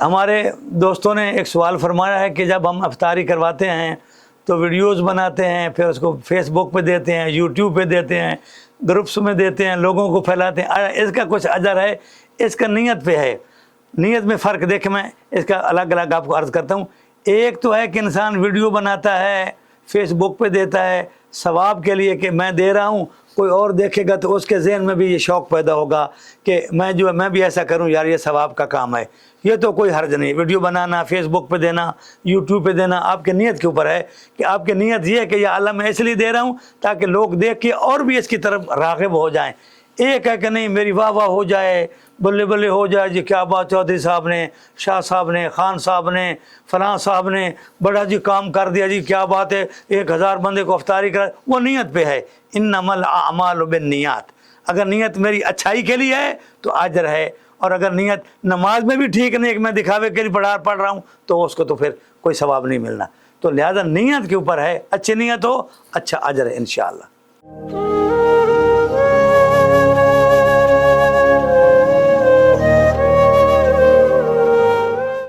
ہمارے دوستوں نے ایک سوال فرمایا ہے کہ جب ہم افطاری کرواتے ہیں تو ویڈیوز بناتے ہیں، پھر اس کو فیس بک پہ دیتے ہیں، یوٹیوب پہ دیتے ہیں، گروپس میں دیتے ہیں، لوگوں کو پھیلاتے ہیں، اس کا کچھ اجر ہے؟ اس کا نیت پہ ہے، نیت میں فرق دیکھ میں اس کا الگ الگ آپ کو عرض کرتا ہوں۔ ایک تو ہے کہ انسان ویڈیو بناتا ہے، فیس بک پہ دیتا ہے ثواب کے لیے کہ میں دے رہا ہوں، کوئی اور دیکھے گا تو اس کے ذہن میں بھی یہ شوق پیدا ہوگا کہ میں بھی ایسا کروں، یار یہ ثواب کا کام ہے۔ یہ تو کوئی حرج نہیں، ویڈیو بنانا، فیس بک پہ دینا، یوٹیوب پہ دینا، آپ کے نیت کے اوپر ہے کہ آپ کی نیت یہ ہے کہ یا اللہ میں اس لیے دے رہا ہوں تاکہ لوگ دیکھ کے اور بھی اس کی طرف راغب ہو جائیں۔ ایک ہے کہ نہیں میری واہ واہ ہو جائے، بلے بلے ہو جائے، جی کیا بات چودھری صاحب نے، شاہ صاحب نے، خان صاحب نے، فلاں صاحب نے بڑا جی کام کر دیا، جی کیا بات ہے، 1000 بندے کو افطاری کرا، وہ نیت پہ ہے۔ انما الاعمال بالنیات، اگر نیت میری اچھائی کے لیے ہے تو اجر ہے، اور اگر نیت نماز میں بھی ٹھیک نہیں کہ میں دکھاوے کے لیے پڑھ رہا ہوں تو اس کو تو پھر کوئی ثواب نہیں ملنا۔ تو لہذا نیت کے اوپر ہے، اچھی نیت ہو اچھا اجر ہے انشاءاللہ۔